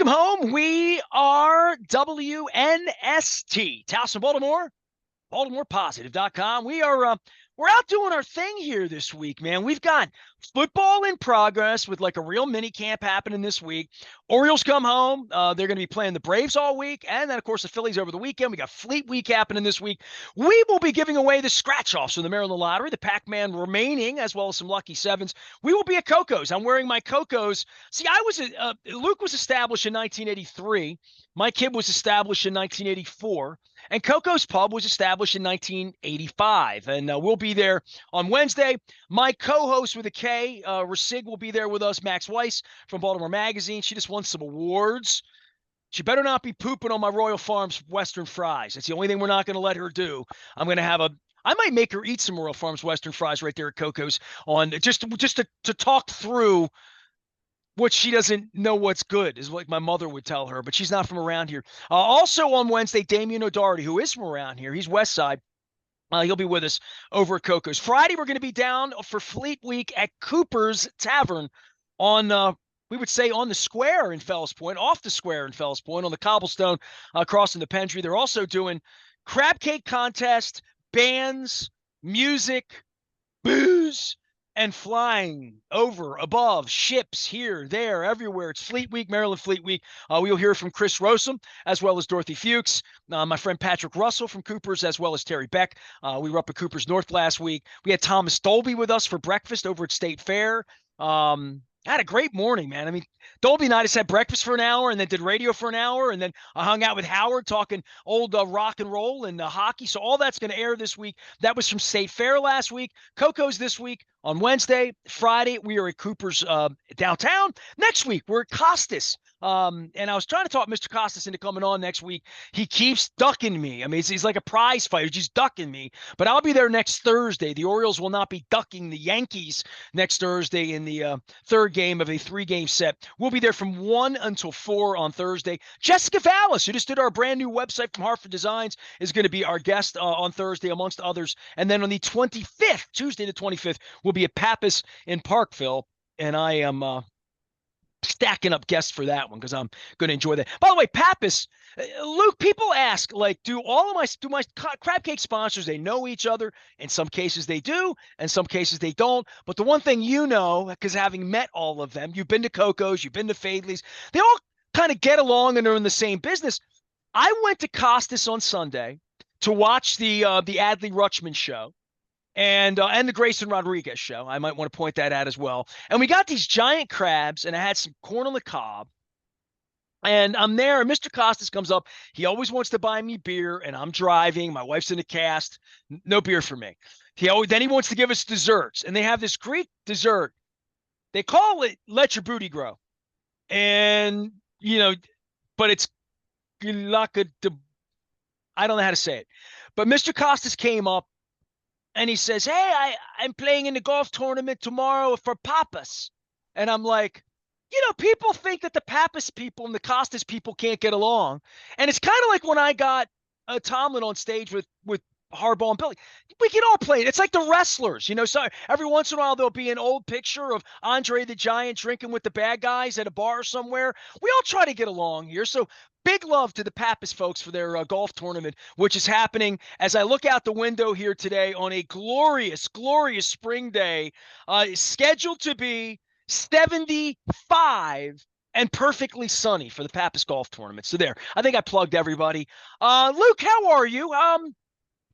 Welcome home. We are WNST, Towson, Baltimore, BaltimorePositive.com. We're out doing our thing here this week, man. We've got football in progress with like a real mini camp happening this week. Orioles come home. They're going to be playing the Braves all week. And then, of course, the Phillies over the weekend. We got Fleet Week happening this week. We will be giving away the scratch-offs from the Maryland Lottery, the Pac-Man remaining, as well as some Lucky Sevens. We will be at Coco's. I'm wearing my Coco's. See, Luke was established in 1983. My kid was established in 1984. And Coco's Pub was established in 1985. And we'll be there on Wednesday. My co-host with a K, Rasig, will be there with us, Max Weiss from Baltimore Magazine. She just won some awards. She better not be pooping on my Royal Farms Western fries. It's the only thing we're not going to let her do. I might make her eat some Royal Farms Western fries right there at Coco's on just to talk through what she doesn't know what's good, is like my mother would tell her, but she's not from around here. Also on Wednesday, Damian O'Doherty, who is from around here. He's West Side. He'll be with us over at Coco's. Friday, we're going to be down for Fleet Week at Cooper's Tavern on, we would say, on the square in Fells Point, off the square in Fells Point, on the cobblestone crossing the Pendry. They're also doing crab cake contest, bands, music, booze, and flying over, above, ships here, there, everywhere. It's Fleet Week, Maryland Fleet Week. We'll hear from Chris Rossum, as well as Dorothy Fuchs, my friend Patrick Russell from Cooper's, as well as Terry Beck. We were up at Cooper's North last week. We had Thomas Dolby with us for breakfast over at State Fair. I had a great morning, man. I mean, Dolby and I just had breakfast for an hour and then did radio for an hour. And then I hung out with Howard talking old rock and roll and hockey. So all that's going to air this week. That was from State Fair last week. Coco's this week on Wednesday. Friday, we are at Cooper's downtown. Next week, we're at Costas. And I was trying to talk Mr. Costas into coming on next week. He keeps ducking me. I mean, he's like a prize fighter. He's just ducking me. But I'll be there next Thursday. The Orioles will not be ducking the Yankees next Thursday in the third game of a 3-game set. We'll be there from 1 until 4 on Thursday. Jessica Vallis, who just did our brand new website from Hartford Designs, is going to be our guest on Thursday, amongst others. And then on the 25th, Tuesday the 25th, we'll be at Pappas in Parkville. And I am stacking up guests for that one because I'm going to enjoy that. By the way, Pappas, Luke, people ask, like, do my crab cake sponsors, they know each other? In some cases they do, in some cases they don't. But the one thing you know, because having met all of them, you've been to Coco's, you've been to Fadley's, they all kind of get along and are in the same business. I went to Costas on Sunday to watch the Adley Rutschman show. And the Grayson Rodriguez show. I might want to point that out as well. And we got these giant crabs, and I had some corn on the cob. And I'm there, and Mr. Costas comes up. He always wants to buy me beer, and I'm driving. My wife's in a cast. No beer for me. Then he wants to give us desserts, and they have this Greek dessert. They call it "Let Your Booty Grow," and but it's I don't know how to say it. But Mr. Costas came up. And he says, hey, I'm playing in the golf tournament tomorrow for Pappas. And I'm like, people think that the Pappas people and the Costas people can't get along. And it's kind of like when I got Tomlin on stage with Harbaugh and Billy. We can all play it. It's like the wrestlers, so every once in a while there'll be an old picture of Andre the Giant drinking with the bad guys at a bar somewhere. We all try to get along here. So big love to the Pappas folks for their golf tournament, which is happening as I look out the window here today on a glorious, glorious spring day, scheduled to be 75 and perfectly sunny for the Pappas golf tournament. So there, I think I plugged everybody. Luke, how are you?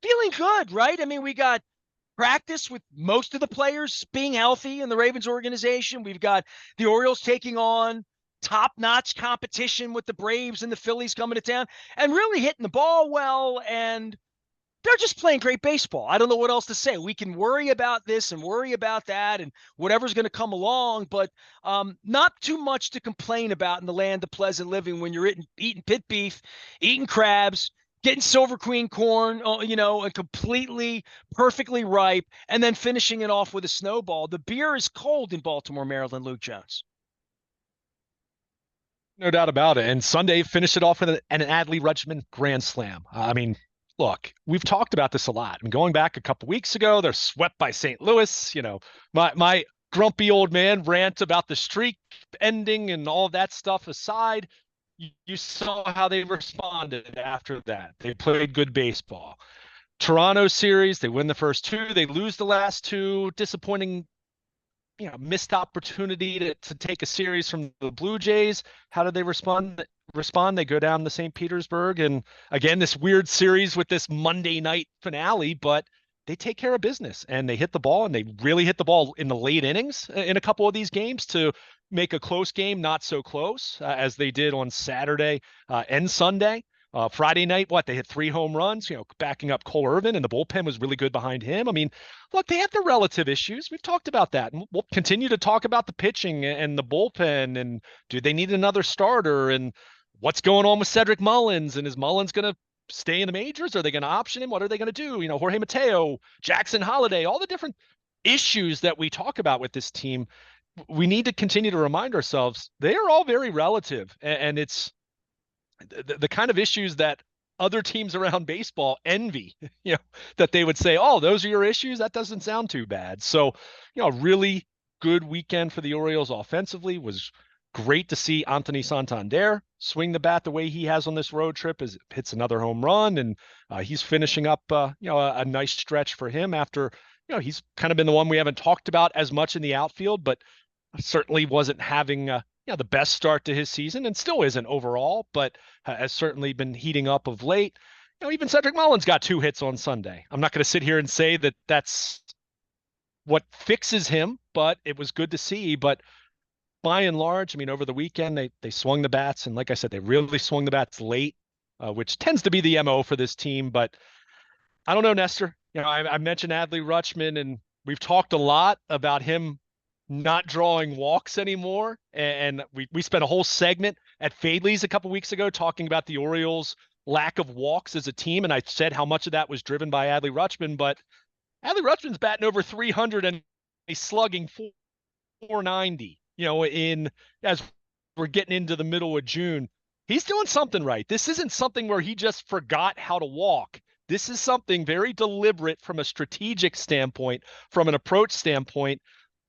Feeling good, right? I mean, we got practice with most of the players being healthy in the Ravens organization. We've got the Orioles taking on top-notch competition with the Braves and the Phillies coming to town and really hitting the ball well, and they're just playing great baseball. I don't know what else to say. We can worry about this and worry about that and whatever's going to come along, but not too much to complain about in the land of pleasant living when you're eating pit beef, eating crabs, getting Silver Queen corn, and completely, perfectly ripe, and then finishing it off with a snowball. The beer is cold in Baltimore, Maryland, Luke Jones. No doubt about it. And Sunday finished it off with an Adley Rutschman grand slam. I mean, look, we've talked about this a lot. I mean, going back a couple weeks ago, they're swept by St. Louis. My grumpy old man rant about the streak ending and all of that stuff aside. you saw how they responded after that. They played good baseball. Toronto series, they win the first two, they lose the last two. Disappointing, missed opportunity to take a series from the Blue Jays. How did they respond? They go down to St. Petersburg, and again, this weird series with this Monday night finale, but they take care of business and they hit the ball, and they really hit the ball in the late innings in a couple of these games to make a close game not so close, as they did on Saturday and Sunday. Friday night, they hit 3 home runs, backing up Cole Irvin, and the bullpen was really good behind him. I mean, look, they have their relative issues. We've talked about that, and we'll continue to talk about the pitching and the bullpen, and do they need another starter, and what's going on with Cedric Mullins, and is Mullins going to stay in the majors? Are they going to option him? What are they going to do? Jorge Mateo, Jackson Holiday, all the different issues that we talk about with this team. We need to continue to remind ourselves they are all very relative, and it's the kind of issues that other teams around baseball envy, that they would say, oh, those are your issues. That doesn't sound too bad. So, a really good weekend for the Orioles offensively. Was great to see Anthony Santander swing the bat the way he has on this road trip, as it hits another home run. And he's finishing up, a nice stretch for him after, he's kind of been the one we haven't talked about as much in the outfield, but certainly wasn't having the best start to his season, and still isn't overall, but has certainly been heating up of late. Even Cedric Mullins got 2 hits on Sunday. I'm not going to sit here and say that that's what fixes him, but it was good to see. But by and large, I mean, over the weekend, they swung the bats, and like I said, they really swung the bats late, which tends to be the MO for this team. But I don't know, Nestor. I mentioned Adley Rutschman, and we've talked a lot about him not drawing walks anymore. And we spent a whole segment at Fadley's a couple weeks ago talking about the Orioles' lack of walks as a team. And I said how much of that was driven by Adley Rutschman, but Adley Rutschman's batting over 300 and he's slugging 490, as we're getting into the middle of June. He's doing something right. This isn't something where he just forgot how to walk. This is something very deliberate from a strategic standpoint, from an approach standpoint.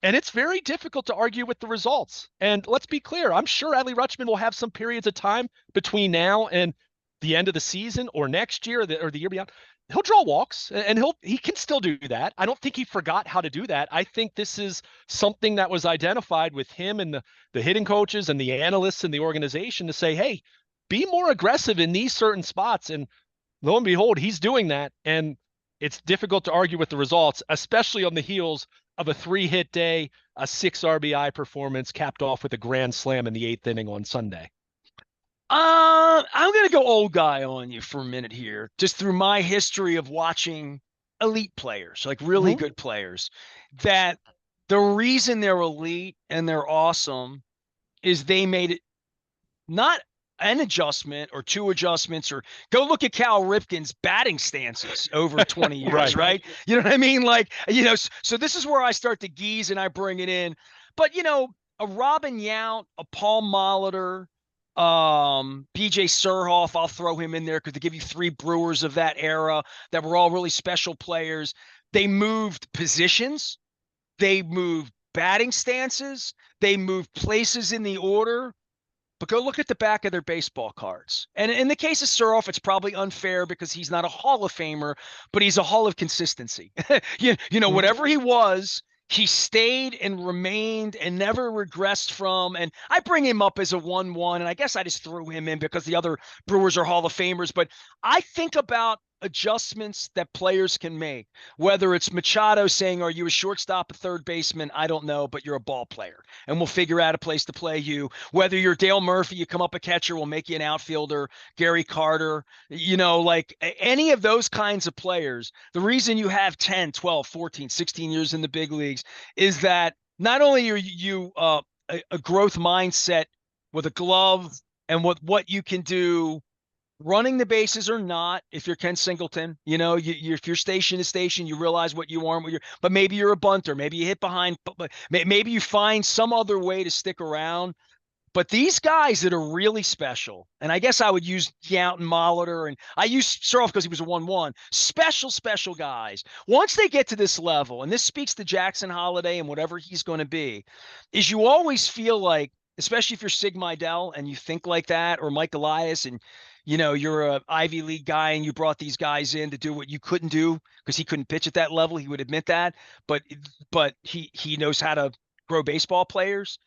And it's very difficult to argue with the results. And let's be clear, I'm sure Adley Rutschman will have some periods of time between now and the end of the season, or next year, or the year beyond. He'll draw walks, and he can still do that. I don't think he forgot how to do that. I think this is something that was identified with him and the hitting coaches and the analysts in the organization to say, hey, be more aggressive in these certain spots. And lo and behold, he's doing that. And it's difficult to argue with the results, especially on the heels of a 3-hit day, a 6 RBI performance capped off with a grand slam in the 8th inning on Sunday. I'm going to go old guy on you for a minute here, just through my history of watching elite players, like really good players, that the reason they're elite and they're awesome is they made it not an adjustment or 2 adjustments, or go look at Cal Ripken's batting stances over 20 years, right? You know what I mean? Like, so this is where I start to geese and I bring it in. But, a Robin Yount, a Paul Molitor, BJ Surhoff, I'll throw him in there because to give you 3 Brewers of that era that were all really special players. They moved positions. They moved batting stances. They moved places in the order. But go look at the back of their baseball cards. And in the case of Surhoff, it's probably unfair because he's not a Hall of Famer, but he's a Hall of consistency. Whatever he was, he stayed and remained and never regressed from. And I bring him up as a 1-1, and I guess I just threw him in because the other Brewers are Hall of Famers. But I think about adjustments that players can make, whether it's Machado saying, are you a shortstop, a third baseman? I don't know, but you're a ball player and we'll figure out a place to play you. Whether you're Dale Murphy, you come up a catcher, we'll make you an outfielder. Gary Carter, like any of those kinds of players. The reason you have 10, 12, 14, 16 years in the big leagues is that not only are you a growth mindset with a glove and what you can do running the bases or not. If you're Ken Singleton, if you're station to station, you realize what you are, but maybe you're a bunter, maybe you hit behind, but maybe you find some other way to stick around. But these guys that are really special, and I guess I would use Yount and Molitor, and I use Surhoff because he was a 1-1. Special guys. Once they get to this level, and this speaks to Jackson Holiday and whatever he's going to be, is you always feel like especially if you're Sig Mejdal and you think like that, or Mike Elias, and you're a Ivy League guy and you brought these guys in to do what you couldn't do because he couldn't pitch at that level. He would admit that, but he knows how to grow baseball players.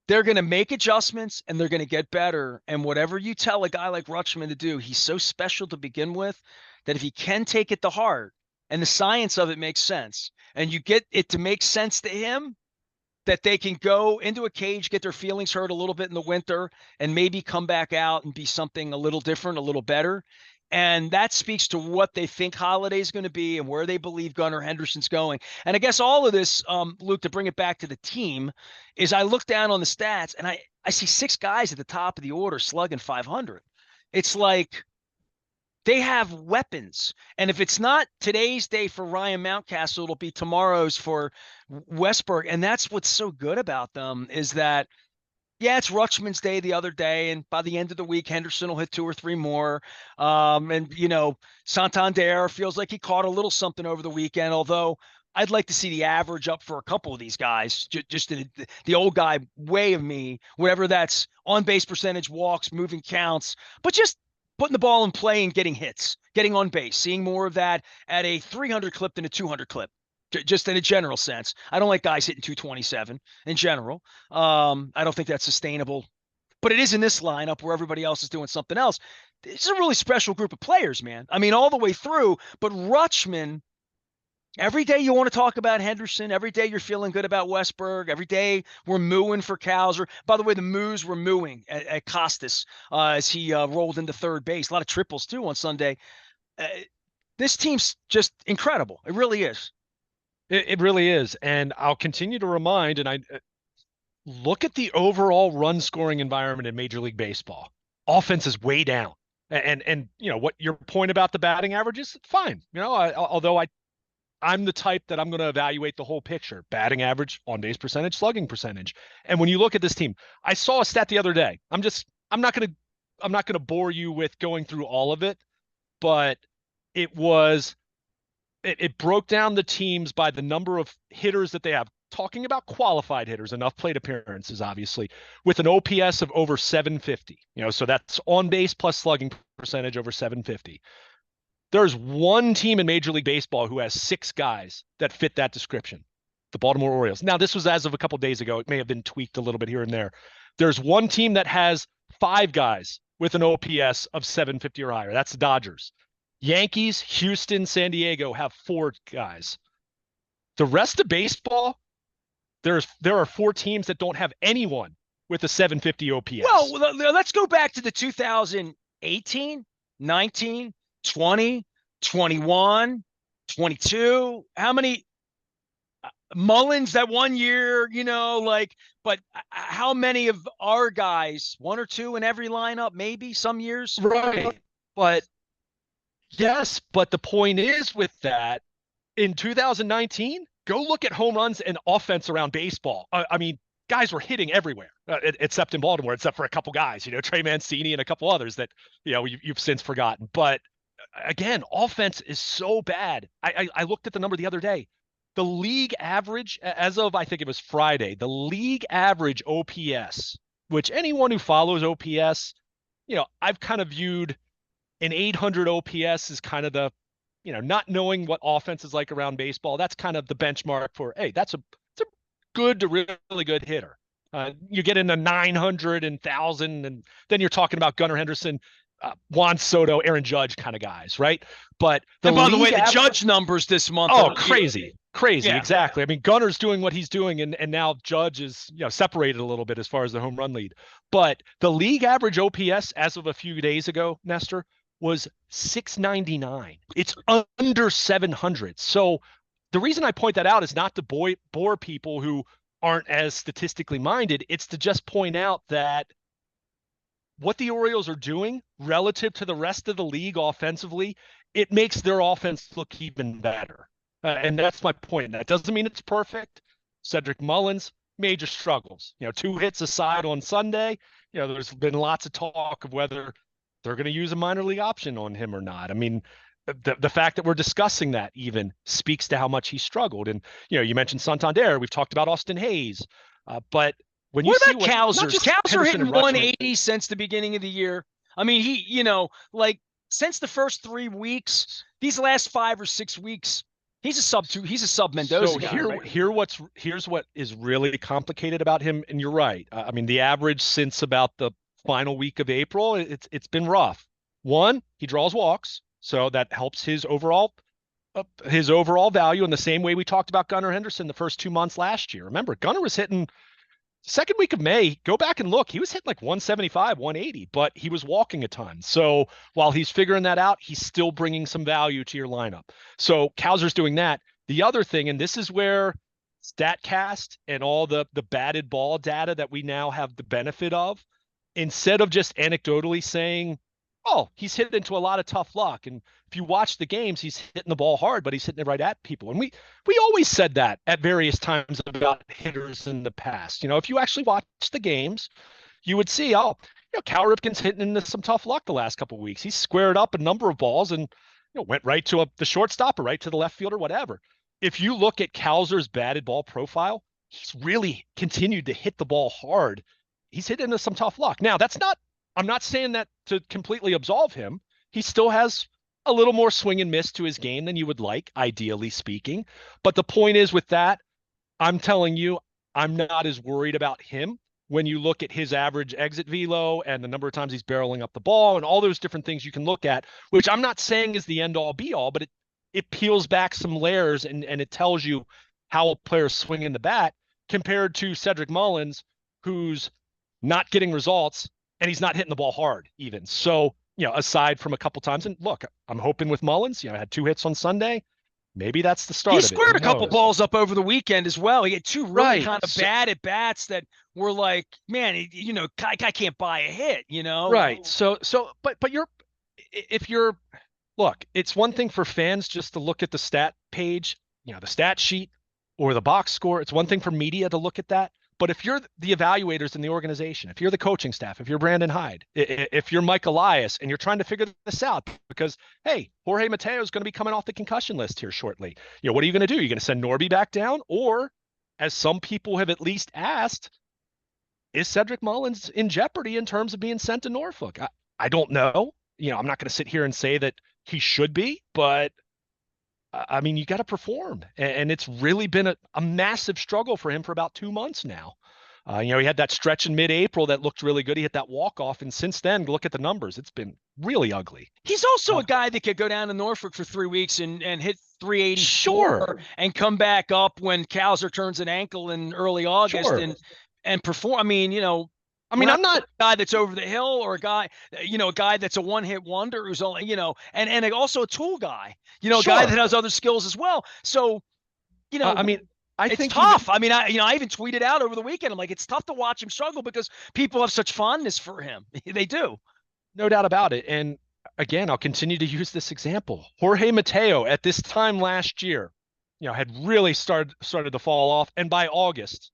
They're going to make adjustments and they're going to get better. And whatever you tell a guy like Rutschman to do, he's so special to begin with that if he can take it to heart and the science of it makes sense and you get it to make sense to him, that they can go into a cage, get their feelings hurt a little bit in the winter, and maybe come back out and be something a little different, a little better. And that speaks to what they think Holiday's going to be and where they believe Gunnar Henderson's going. And I guess all of this, Luke, to bring it back to the team, is I look down on the stats and I see 6 guys at the top of the order slugging 500. It's like they have weapons. And if it's not today's day for Ryan Mountcastle, it'll be tomorrow's for Westberg. And that's what's so good about them is that, yeah, it's Rutschman's day the other day, and by the end of the week, Henderson will hit 2 or 3 more. And Santander feels like he caught a little something over the weekend, although I'd like to see the average up for a couple of these guys, just the old guy way of me, whatever that's on base percentage, walks, moving counts, but just putting the ball in play and getting hits, getting on base, seeing more of that at a 300 clip than a 200 clip. Just in a general sense. I don't like guys hitting 227 in general. I don't think that's sustainable, but it is in this lineup where everybody else is doing something else. It's a really special group of players, man. I mean, all the way through, but Rutschman, every day you want to talk about Henderson. Every day you're feeling good about Westberg. Every day we're mooing for Cowser. By the way, the moos were mooing at Costas as he rolled into third base. A lot of triples too on Sunday. This team's just incredible. It really is. It really is. And I'll continue to remind, and I look at the overall run scoring environment in Major League Baseball. Offense is way down. And what your point about the batting average is fine. Although I'm the type that I'm going to evaluate the whole picture: batting average, on base percentage, slugging percentage. And when you look at this team, I saw a stat the other day. I'm not going to bore you with going through all of it, but it broke down the teams by the number of hitters that they have. Talking about qualified hitters, enough plate appearances, obviously, with an OPS of over 750. So that's on base plus slugging percentage over 750. There's one team in Major League Baseball who has 6 guys that fit that description: the Baltimore Orioles. Now, this was as of a couple of days ago. It may have been tweaked a little bit here and there. There's one team that has 5 guys with an OPS of 750 or higher. That's the Dodgers. Yankees, Houston, San Diego have 4 guys. The rest of baseball, there are 4 teams that don't have anyone with a 750 OPS. Well, let's go back to the 2018, 19, 20, 21, 22. How many Mullins that one year, but how many of our guys, 1 or 2 in every lineup, maybe some years? Right. But yes, but the point is with that, in 2019, go look at home runs and offense around baseball. I mean, guys were hitting everywhere, except in Baltimore, except for a couple guys, Trey Mancini and a couple others that, you've since forgotten. But again, offense is so bad. I looked at the number the other day. The league average, as of, I think it was Friday, the league average OPS, which anyone who follows OPS, I've kind of viewed an 800 OPS is kind of the, not knowing what offense is like around baseball. That's kind of the benchmark for, hey, that's a good to really good hitter. You get into 900 and 1,000, and then you're talking about Gunnar Henderson, Juan Soto, Aaron Judge kind of guys, right? But by the way, the Judge numbers this month. Oh, crazy. Yeah. Exactly. I mean, Gunner's doing what he's doing, and now Judge is separated a little bit as far as the home run lead. But the league average OPS as of a few days ago, Nestor, was 699. It's under 700. So the reason I point that out is not to bore people who aren't as statistically minded. It's to just point out that what the Orioles are doing relative to the rest of the league offensively, it makes their offense look even better. And that's my point. That doesn't mean it's perfect. Cedric Mullins, major struggles. 2 hits aside on Sunday, there's been lots of talk of whether they're going to use a minor league option on him or not. I mean, the fact that we're discussing that even speaks to how much he struggled. And, you mentioned Santander. We've talked about Austin Hayes. But when you What see about what not Cowsers? just Cowser Henderson hitting and Rutschman, 180 since the beginning of the year. I mean, like since the first 3 weeks, these last 5 or 6 weeks, he's a sub-2. He's a sub-Mendoza so guy, right? here's what is really complicated about him, and you're right. I mean, the average since about the final week of April, it's been rough. One, he draws walks, so that helps his overall value in the same way we talked about Gunnar Henderson the first 2 months last year. Remember, Gunnar was hitting second week of May, go back and look. He was hitting like 175, 180, but he was walking a ton. So while he's figuring that out, he's still bringing some value to your lineup. So Cowser's doing that. The other thing, and this is where StatCast and all the batted ball data that we now have the benefit of, instead of just anecdotally saying, oh, he's hitting into a lot of tough luck. And if you watch the games, he's hitting the ball hard, but he's hitting it right at people. And we always said that at various times about hitters in the past. If you actually watch the games, you would see, Cal Ripken's hitting into some tough luck the last couple of weeks. He's squared up a number of balls and went right to the shortstop or right to the left fielder, whatever. If you look at Cowser's batted ball profile, he's really continued to hit the ball hard. He's hit into some tough luck. Now, I'm not saying that to completely absolve him. He still has a little more swing and miss to his game than you would like, ideally speaking. But the point is with that, I'm telling you, I'm not as worried about him when you look at his average exit velo and the number of times he's barreling up the ball and all those different things you can look at, which I'm not saying is the end all be all, but it peels back some layers and it tells you how a player's swinging the bat compared to Cedric Mullins, who's not getting results and he's not hitting the ball hard even. So, aside from a couple times, and look, I'm hoping with Mullins, I had 2 hits on Sunday. Maybe that's the start He of it. squared a couple balls up over the weekend as well. He had 2 really kind of bad at bats that were like, man, I can't buy a hit, Right. So, but look, it's one thing for fans just to look at the stat page, the stat sheet or the box score. It's one thing for media to look at that. But if you're the evaluators in the organization, if you're the coaching staff, if you're Brandon Hyde, if you're Mike Elias, and you're trying to figure this out because, hey, Jorge Mateo is going to be coming off the concussion list here shortly. What are you going to do? You're going to send Norby back down? Or, as some people have at least asked, is Cedric Mullins in jeopardy in terms of being sent to Norfolk? I don't know. I'm not going to sit here and say that he should be, but I mean, you got to perform. And it's really been a massive struggle for him for about 2 months now. He had that stretch in mid-April that looked really good. He hit that walk-off. And since then, look at the numbers. It's been really ugly. He's also a guy that could go down to Norfolk for 3 weeks and hit 384 sure. and come back up when Cowser turns an ankle in early August and perform. I mean, I'm not a guy that's over the hill or a guy that's a one-hit wonder who's only, and also a tool guy, a guy that has other skills as well. So, I think it's tough. I even tweeted out over the weekend. I'm like, it's tough to watch him struggle because people have such fondness for him. They do. No doubt about it. And again, I'll continue to use this example. Jorge Mateo at this time last year, had really started to fall off. And by August,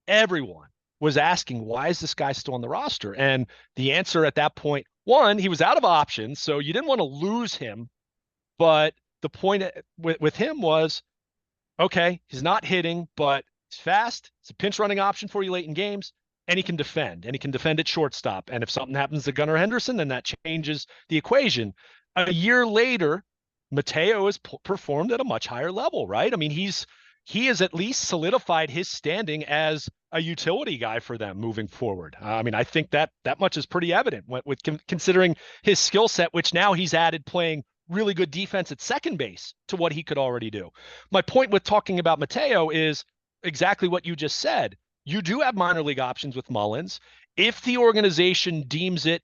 everyone was asking, why is this guy still on the roster? And the answer at that point, one, he was out of options, so you didn't want to lose him. But the point with him was, okay, he's not hitting, but he's fast. It's a pinch running option for you late in games, and he can defend at shortstop. And if something happens to Gunnar Henderson, then that changes the equation. A year later, Mateo has performed at a much higher level, right? I mean, he has at least solidified his standing as a utility guy for them moving forward. I think that much is pretty evident with considering his skill set, which now he's added playing really good defense at second base to what he could already do. My point with talking about Mateo is exactly what you just said. You do have minor league options with Mullins. If the organization deems it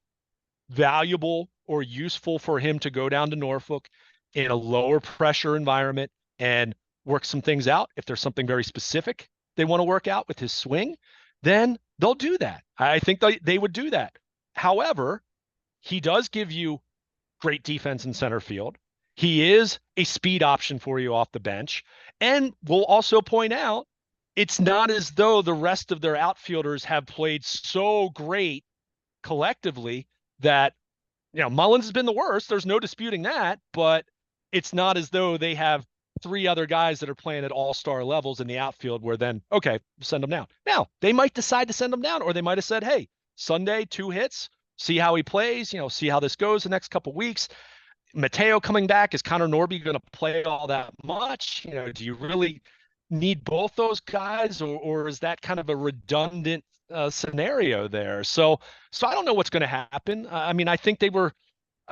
valuable or useful for him to go down to Norfolk in a lower pressure environment and work some things out, if there's something very specific they want to work out with his swing, then they'll do that. I think they would do that. However, he does give you great defense in center field. He is a speed option for you off the bench. And we'll also point out, it's not as though the rest of their outfielders have played so great collectively that, Mullins has been the worst. There's no disputing that, but it's not as though they have three other guys that are playing at all-star levels in the outfield where then, okay, send them down. Now, they might decide to send them down, or they might have said, hey, Sunday, 2 hits, see how he plays, see how this goes the next couple weeks. Mateo coming back, is Connor Norby going to play all that much? Do you really need both those guys, or is that kind of a redundant scenario there? So I don't know what's going to happen. I think they were.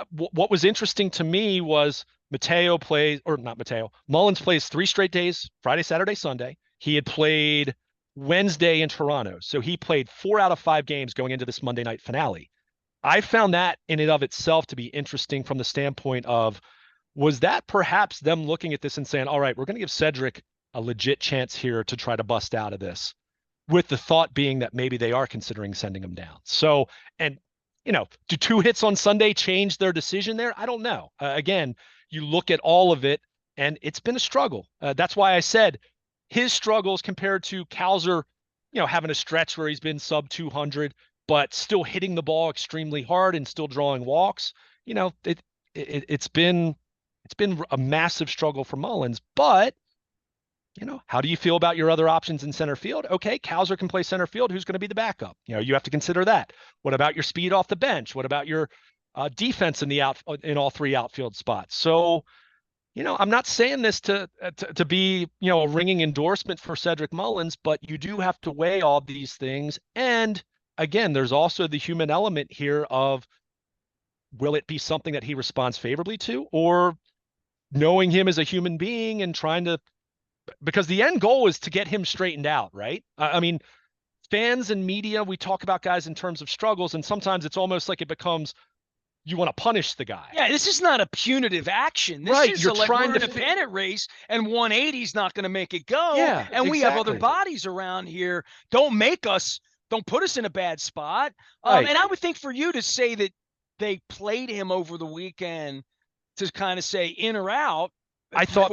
What was interesting to me was Mullins plays 3 straight days: Friday, Saturday, Sunday. He had played Wednesday in Toronto, so he played 4 out of 5 games going into this Monday night finale. I found that in and of itself to be interesting from the standpoint of, was that perhaps them looking at this and saying, all right, we're going to give Cedric a legit chance here to try to bust out of this, with the thought being that maybe they are considering sending him down. So, and, do 2 hits on Sunday change their decision there? I don't know. Again, you look at all of it, and it's been a struggle. That's why I said his struggles compared to Cowser, having a stretch where he's been sub 200, but still hitting the ball extremely hard and still drawing walks. It's been a massive struggle for Mullins. But, how do you feel about your other options in center field? Okay, Cowser can play center field. Who's going to be the backup? You have to consider that. What about your speed off the bench? What about your defense in all 3 outfield spots? So, I'm not saying this to be, a ringing endorsement for Cedric Mullins, but you do have to weigh all these things. And again, there's also the human element here of, will it be something that he responds favorably to, or knowing him as a human being and trying to, because the end goal is to get him straightened out, right? Fans and media, we talk about guys in terms of struggles, and sometimes it's almost like it becomes, you want to punish the guy. Yeah, this is not a punitive action. This right, is you're like trying we're to in a pennant race, and 180 is not going to make it go. Yeah, and we have other bodies around here. Don't put us in a bad spot. Right. And I would think for you to say that they played him over the weekend to kind of say in or out. I thought,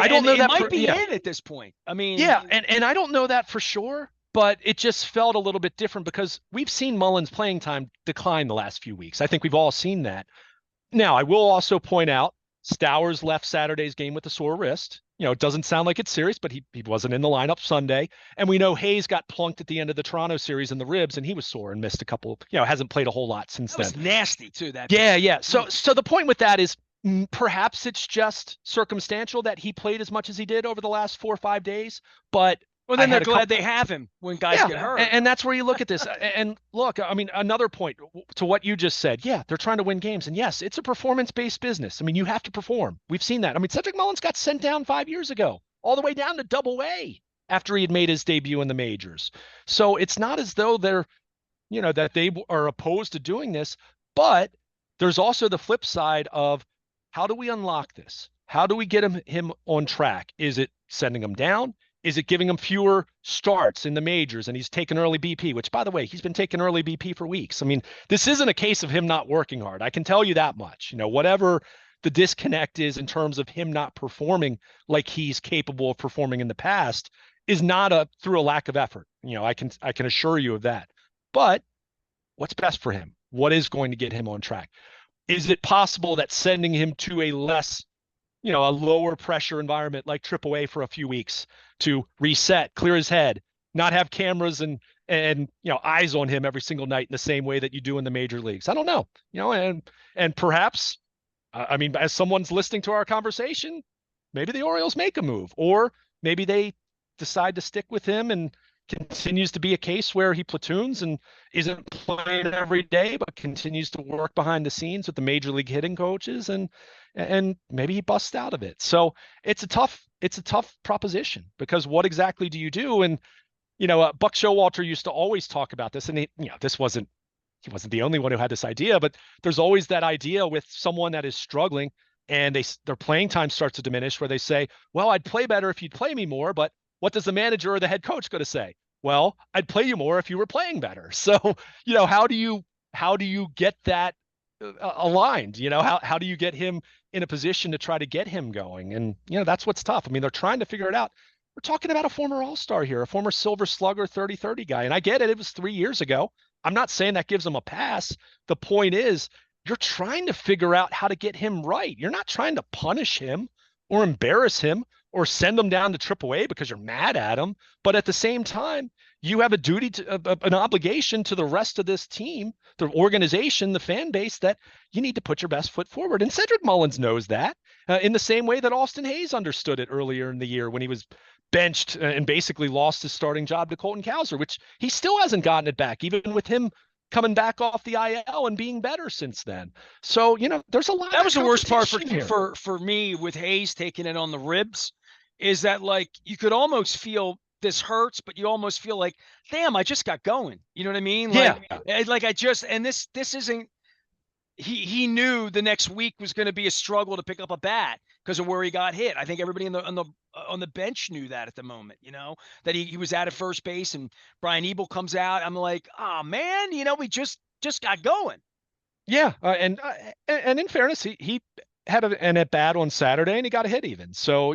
I don't know it that might be in at this point. Yeah, and I don't know that for sure, but it just felt a little bit different because we've seen Mullins' playing time decline the last few weeks. I think we've all seen that. Now, I will also point out, Stowers left Saturday's game with a sore wrist. It doesn't sound like it's serious, but he wasn't in the lineup Sunday. And we know Hayes got plunked at the end of the Toronto series in the ribs, and he was sore and missed a couple, hasn't played a whole lot since then. That was nasty, too. Yeah. So the point with that is, perhaps it's just circumstantial that he played as much as he did over the last 4 or 5 days, but well, then they're glad they have him when guys get hurt. And that's where you look at this. And look, another point to what you just said. Yeah, they're trying to win games. And yes, it's a performance-based business. You have to perform. We've seen that. Cedric Mullins got sent down 5 years ago, all the way down to Double-A after he had made his debut in the majors. So it's not as though they're, that they are opposed to doing this, but there's also the flip side of, how do we unlock this? How do we get him on track? Is it sending him down? Is it giving him fewer starts in the majors? And he's taken early BP, which, by the way, he's been taking early BP for weeks. This isn't a case of him not working hard. I can tell you that much. Whatever the disconnect is in terms of him not performing like he's capable of performing in the past is not through a lack of effort. I can assure you of that. But what's best for him? What is going to get him on track? Is it possible that sending him to a lower pressure environment like AAA for a few weeks to reset, clear his head, not have cameras and eyes on him every single night in the same way that you do in the major leagues? I don't know. And perhaps, as someone's listening to our conversation, maybe the Orioles make a move, or maybe they decide to stick with him and continues to be a case where he platoons and isn't playing every day, but continues to work behind the scenes with the major league hitting coaches, and maybe he busts out of it. So it's a tough proposition, because what exactly do you do? And, Buck Showalter used to always talk about this, and he wasn't the only one who had this idea, but there's always that idea with someone that is struggling and their playing time starts to diminish, where they say, well, I'd play better if you'd play me more, but what does the manager or the head coach going to say? Well, I'd play you more if you were playing better. So, how do you get that aligned? How do you get him in a position to try to get him going? And, that's what's tough. They're trying to figure it out. We're talking about a former All-Star here, a former Silver Slugger 30-30 guy. And I get it. It was 3 years ago. I'm not saying that gives him a pass. The point is, you're trying to figure out how to get him right. You're not trying to punish him or embarrass him or send him down to AAA because you're mad at him. But at the same time, you have a duty to an obligation to the rest of this team, the organization, the fan base, that you need to put your best foot forward. And Cedric Mullins knows that in the same way that Austin Hayes understood it earlier in the year when he was benched and basically lost his starting job to Colton Cowser, which he still hasn't gotten it back, even with him coming back off the IL and being better since then. So, there's a lot That of was the worst part for me with Hayes taking it on the ribs, is that like you could almost feel this hurts, but you almost feel like, damn, I just got going. You know what I mean? Yeah. Like I just, and this isn't, he knew the next week was going to be a struggle to pick up a bat because of where he got hit. I think everybody on the bench knew that at the moment, that he was out at first base and Brian Ebel comes out. I'm like, oh man, we just got going. Yeah, and in fairness, he had an at bat on Saturday and he got a hit even. So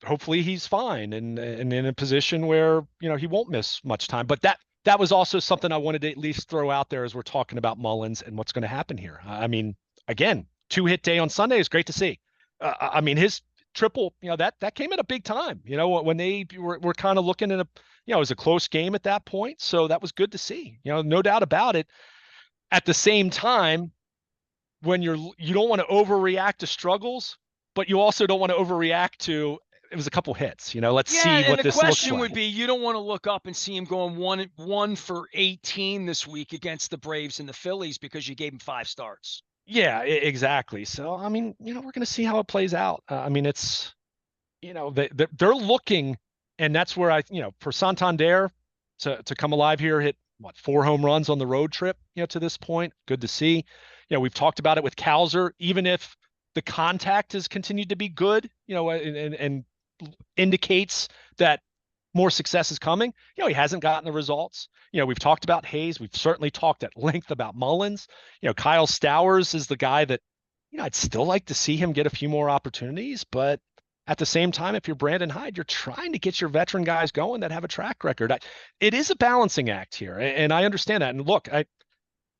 hopefully he's fine and in a position where he won't miss much time. But that was also something I wanted to at least throw out there as we're talking about Mullins and what's going to happen here. I mean, again, 2-hit day on Sunday is great to see. I mean, his triple, that came at a big time. When they were kind of looking at it was a close game at that point. So that was good to see. No doubt about it. At the same time, when you don't want to overreact to struggles, but you also don't want to overreact to it was a couple hits. Let's see what this looks like. The question would be, you don't want to look up and see him going 1 for 18 this week against the Braves and the Phillies because you gave him 5 starts. Yeah, exactly. So I mean, we're going to see how it plays out. I mean, it's they're looking, and that's where for Santander to come alive here, hit 4 home runs on the road trip, to this point. Good to see. We've talked about it with Cowser, even if the contact has continued to be good, and indicates that more success is coming. He hasn't gotten the results. We've talked about Hayes. We've certainly talked at length about Mullins. Kyle Stowers is the guy that, I'd still like to see him get a few more opportunities, but at the same time, if you're Brandon Hyde, you're trying to get your veteran guys going that have a track record. It is a balancing act here, and I understand that. And look,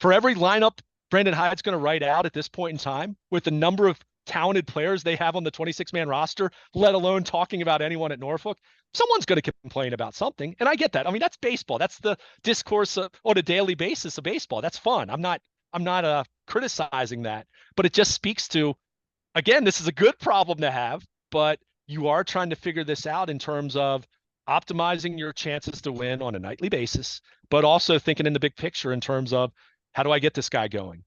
for every lineup Brandon Hyde's going to write out at this point in time, with the number of talented players they have on the 26-man roster, let alone talking about anyone at Norfolk, someone's going to complain about something. And I get that. I mean, that's baseball. That's the discourse on a daily basis of baseball. That's fun. I'm not criticizing that, but it just speaks to, again, this is a good problem to have, but you are trying to figure this out in terms of optimizing your chances to win on a nightly basis, but also thinking in the big picture in terms of, how do I get this guy going?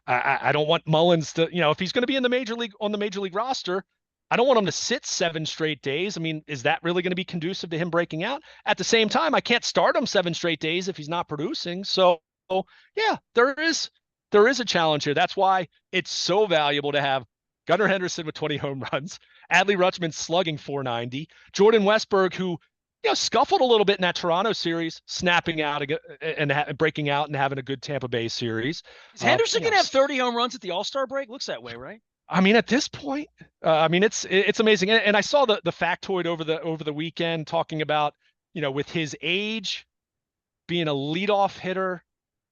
I don't want Mullins to, if he's going to be in the major league roster, I don't want him to sit 7 straight days. I mean, is that really going to be conducive to him breaking out? At the same time, I can't start him 7 straight days if he's not producing. So yeah, there is a challenge here. That's why it's so valuable to have Gunnar Henderson with 20 home runs, Adley Rutschman slugging .490, Jordan Westburg, who scuffled a little bit in that Toronto series, snapping out and breaking out and having a good Tampa Bay series. Is Henderson going to have 30 home runs at the All-Star break? Looks that way, right? I mean, at this point, it's amazing. And I saw the factoid over the weekend talking about, with his age, being a leadoff hitter,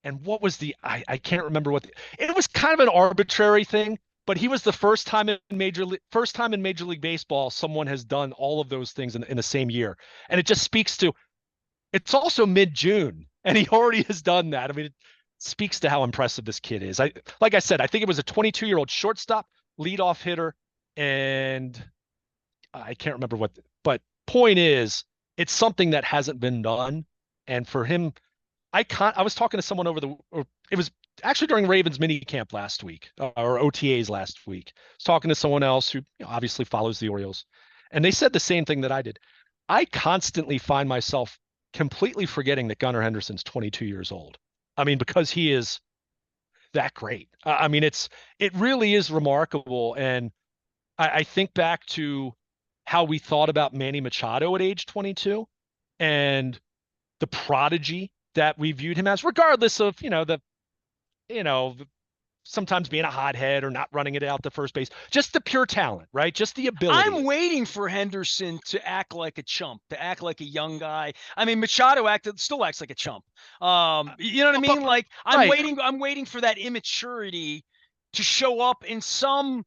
and what was I can't remember it was kind of an arbitrary thing, but he was the first time in Major League Baseball someone has done all of those things in the same year. And it just speaks to, it's also mid-June and he already has done that. I mean, it speaks to how impressive this kid is. Like I said, I think it was a 22-year-old shortstop, leadoff hitter, and I can't remember but point is, it's something that hasn't been done. And for him, I was talking to someone it was actually during Ravens mini camp last week, or OTAs last week. I was talking to someone else who obviously follows the Orioles, and they said the same thing that I did. I constantly find myself completely forgetting that Gunnar Henderson's 22 years old. I mean, because he is that great. I mean, it really is remarkable. And I think back to how we thought about Manny Machado at age 22 and the prodigy that we viewed him as, regardless of, sometimes being a hothead or not running it out to first base, just the pure talent, right? Just the ability. I'm waiting for Henderson to act like a chump, to act like a young guy. I mean, Machado still acts like a chump. You know what I mean? Like I'm waiting for that immaturity to show up in some,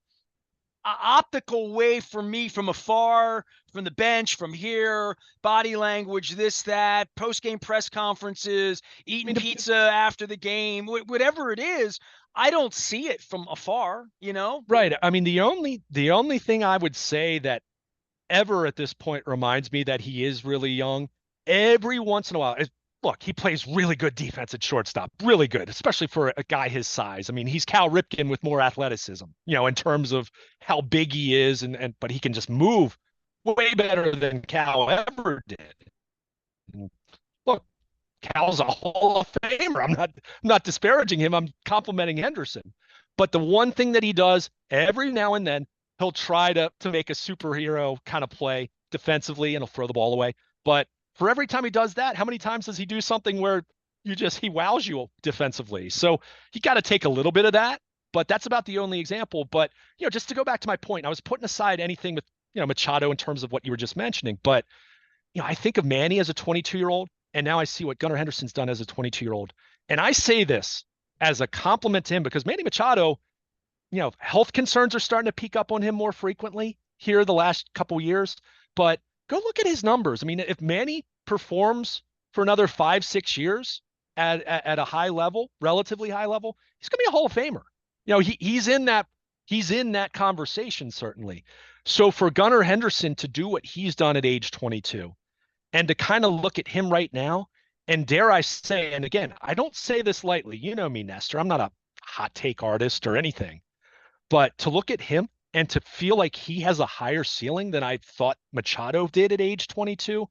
optical way for me from afar, from the bench, from here, body language, this, that, post-game press conferences, eating pizza after the game, whatever it is, I don't see it from afar, you know? Right. I mean, the only thing I would say that ever at this point reminds me that he is really young, every once in a while, look, he plays really good defense at shortstop, really good, especially for a guy his size. I mean, he's Cal Ripken with more athleticism, in terms of how big he is, but he can just move way better than Cal ever did. And look, Cal's a Hall of Famer. I'm not disparaging him. I'm complimenting Henderson. But the one thing that he does every now and then, he'll try to make a superhero kind of play defensively and he'll throw the ball away. But for every time he does that, how many times does he do something where he wows you defensively? So you got to take a little bit of that, but that's about the only example. But, just to go back to my point, I was putting aside anything with, Machado in terms of what you were just mentioning. But, I think of Manny as a 22-year-old, and now I see what Gunnar Henderson's done as a 22-year-old. And I say this as a compliment to him because Manny Machado, health concerns are starting to peak up on him more frequently here the last couple years. But go look at his numbers. I mean, if Manny performs for another 5-6 years at a high level, relatively high level, he's going to be a Hall of Famer. He's in that conversation, certainly. So for Gunnar Henderson to do what he's done at age 22 and to kind of look at him right now, and dare I say, and again, I don't say this lightly, you know me, Nestor, I'm not a hot take artist or anything, but to look at him and to feel like he has a higher ceiling than I thought Machado did at age 22,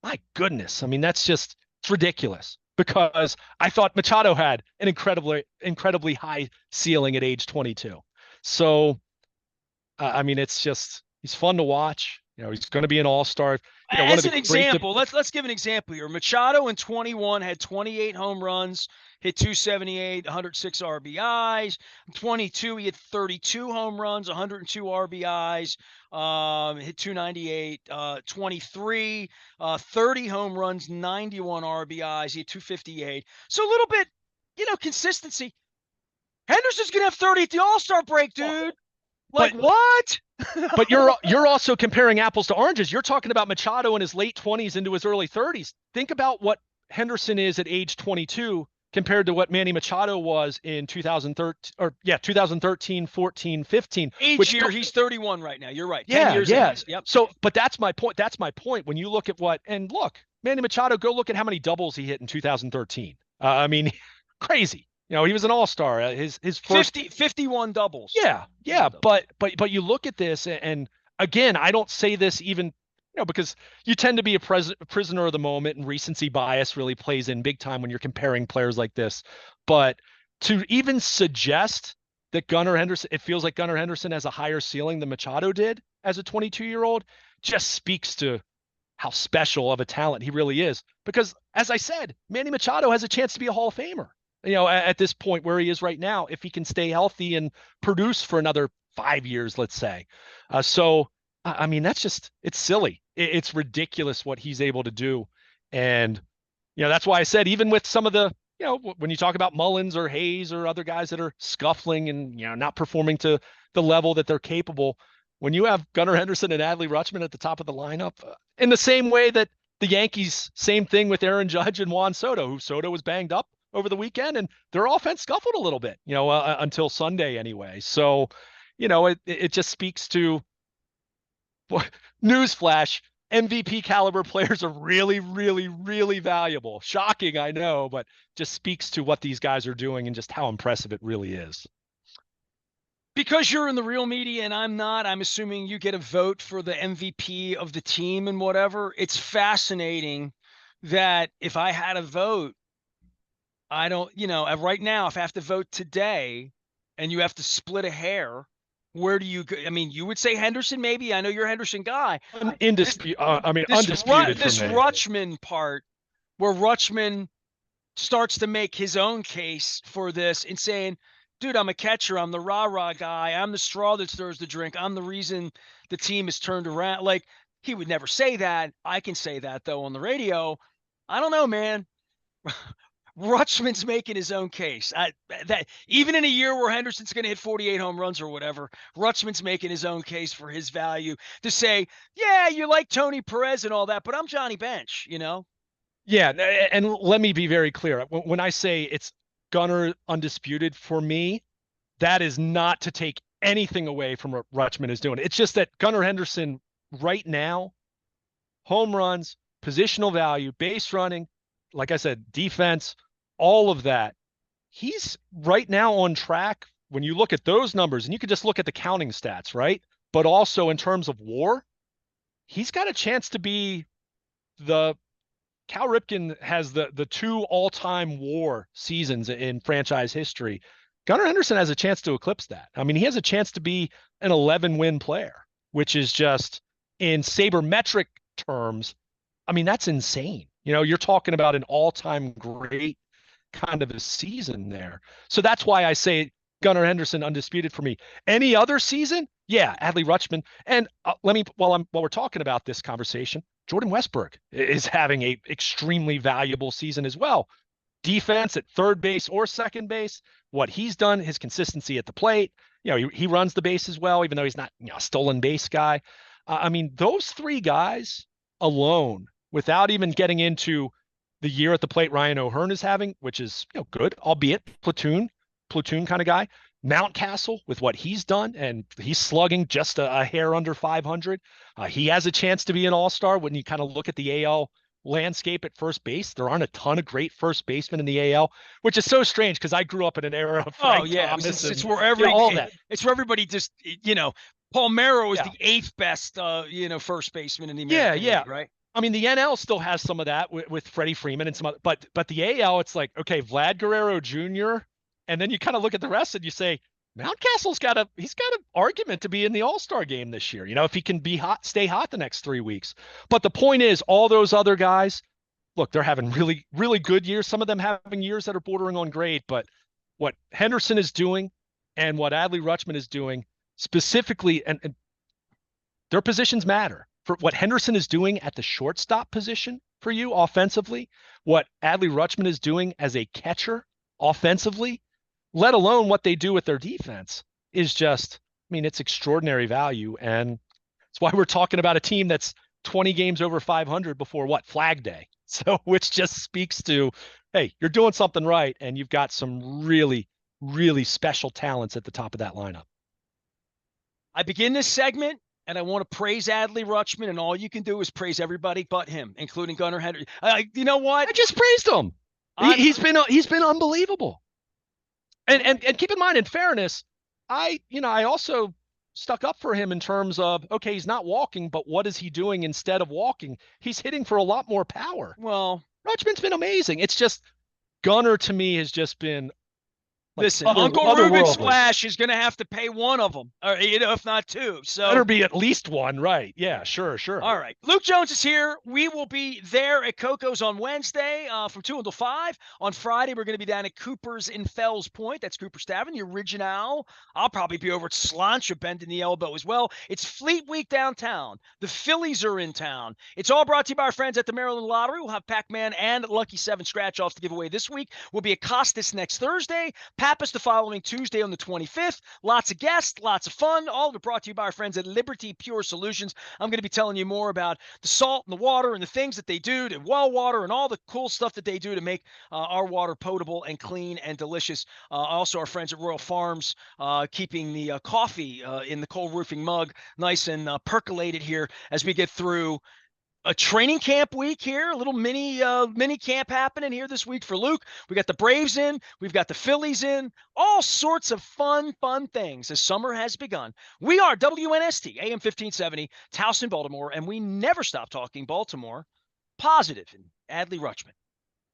my goodness. I mean, it's ridiculous because I thought Machado had an incredibly high ceiling at age 22. So, I mean, he's fun to watch. He's going to be an all-star. As an example, let's give an example here. Machado in 21 had 28 home runs, hit 278, 106 RBIs. In 22, he had 32 home runs, 102 RBIs, hit 298. 23, 30 home runs, 91 RBIs, he had 258. So a little bit, consistency. Henderson's going to have 30 at the All-Star break, dude. What? But you're also comparing apples to oranges. You're talking about Machado in his late 20s into his early 30s. Think about what Henderson is at age 22 compared to what Manny Machado was in 2013, 14, 15. He's 31 right now. You're right. 10 years. Yep. So, but that's my point. That's my point. When you look at Manny Machado, go look at how many doubles he hit in 2013. I mean, crazy. He was an all-star. His first 51 doubles. Yeah. But you look at this, and again, I don't say this even, because you tend to be a prisoner of the moment, and recency bias really plays in big time when you're comparing players like this. But to even suggest that it feels like Gunnar Henderson has a higher ceiling than Machado did as a 22-year-old, just speaks to how special of a talent he really is. Because, as I said, Manny Machado has a chance to be a Hall of Famer. At this point where he is right now, if he can stay healthy and produce for another 5 years, let's say. So, I mean, it's silly. It's ridiculous what he's able to do. And, that's why I said, even with some of the, when you talk about Mullins or Hayes or other guys that are scuffling and, not performing to the level that they're capable, when you have Gunnar Henderson and Adley Rutschman at the top of the lineup, in the same way that the Yankees, same thing with Aaron Judge and Juan Soto, who Soto was banged up over the weekend, and their offense scuffled a little bit, until Sunday anyway. So, it just speaks to newsflash. MVP caliber players are really, really, really valuable. Shocking, I know, but just speaks to what these guys are doing and just how impressive it really is. Because you're in the real media and I'm not, I'm assuming you get a vote for the MVP of the team and whatever. It's fascinating that if I had a vote, I don't, right now, if I have to vote today and you have to split a hair, where do you go? I mean, you would say Henderson, maybe. I know you're a Henderson guy. Undisputed This for me. Rutschman part where Rutschman starts to make his own case for this and saying, dude, I'm a catcher. I'm the rah-rah guy. I'm the straw that stirs the drink. I'm the reason the team is turned around. Like, he would never say that. I can say that, though, on the radio. I don't know, man. Rutschman's making his own case. That even in a year where Henderson's going to hit 48 home runs or whatever, Rutschman's making his own case for his value to say, yeah, you like Tony Perez and all that, but I'm Johnny Bench, you know? Yeah, and let me be very clear. When I say it's Gunnar undisputed for me, that is not to take anything away from what Rutschman is doing. It's just that Gunnar Henderson right now, home runs, positional value, base running, like I said, defense, all of that. He's right now on track when you look at those numbers, and you could just look at the counting stats, right? But also in terms of WAR, he's got a chance to be the Cal Ripken has the two all-time WAR seasons in franchise history. Gunnar Henderson has a chance to eclipse that. I mean, he has a chance to be an 11-win player, which is just in sabermetric terms. I mean, that's insane. You know, you're talking about an all-time great kind of a season there. So that's why I say Gunnar Henderson undisputed for me. Any other season? Yeah, Adley Rutschman. And while we're talking about this conversation, Jordan Westburg is having a extremely valuable season as well. Defense at third base or second base, what he's done, his consistency at the plate, you know, he runs the base as well, even though he's not, you know, a stolen base guy. I mean, those three guys alone, without even getting into the year at the plate Ryan O'Hearn is having, which is, you know, good, albeit platoon kind of guy. Mountcastle with what he's done, and he's slugging just a hair under 500. He has a chance to be an all-star when you kind of look at the AL landscape at first base. There aren't a ton of great first basemen in the AL, which is so strange because I grew up in an era of Frank Thomas it's and, where you know, all that. it's where everybody just, you know, Palmeiro is Yeah. the 8th best, you know, first baseman in the Yeah, American yeah. League, right? I mean, the NL still has some of that with Freddie Freeman and some other, but the AL, it's like, okay, Vlad Guerrero Jr., and then you kind of look at the rest and you say, Mountcastle's got an argument to be in the All-Star game this year, you know, if he can be hot, stay hot the next 3 weeks. But the point is, all those other guys, look, they're having really, really good years. Some of them having years that are bordering on great, but what Henderson is doing and what Adley Rutschman is doing specifically, and their positions matter. For what Henderson is doing at the shortstop position for you offensively, what Adley Rutschman is doing as a catcher offensively, let alone what they do with their defense, is just, I mean, it's extraordinary value. And that's why we're talking about a team that's 20 games over 500 before what? Flag Day. So, which just speaks to, hey, you're doing something right, and you've got some really, really special talents at the top of that lineup. I begin this segment and I want to praise Adley Rutschman, and all you can do is praise everybody but him, including Gunnar Henderson. You know what? I just praised him. He's been unbelievable. And keep in mind, in fairness, I also stuck up for him in terms of, okay, he's not walking, but what is he doing instead of walking? He's hitting for a lot more power. Well, Rutschman's been amazing. It's just Gunnar to me has just been. Listen, Uncle Ruben Splash is going to have to pay one of them, or, you know, if not two. So better be at least one, right? Yeah, sure. All right. Luke Jones is here. We will be there at Coco's on Wednesday from 2 until 5. On Friday, we're going to be down at Cooper's in Fells Point. That's Cooper's Tavern, the original. I'll probably be over at Slancha bending the elbow as well. It's Fleet Week downtown. The Phillies are in town. It's all brought to you by our friends at the Maryland Lottery. We'll have Pac-Man and Lucky 7 scratch-offs to give away this week. We'll be at Costas next Thursday. Pappas the following Tuesday on the 25th. Lots of guests, lots of fun. All of it brought to you by our friends at Liberty Pure Solutions. I'm going to be telling you more about the salt and the water and the things that they do to well water and all the cool stuff that they do to make our water potable and clean and delicious. Also, our friends at Royal Farms keeping the coffee in the cold roofing mug nice and percolated here as we get through a training camp week here, a little mini camp happening here this week for Luke. We got the Braves in, we've got the Phillies in, all sorts of fun things as summer has begun. We are WNST, AM 1570, Towson, Baltimore, and we never stop talking Baltimore. Positive. And Adley Rutschman.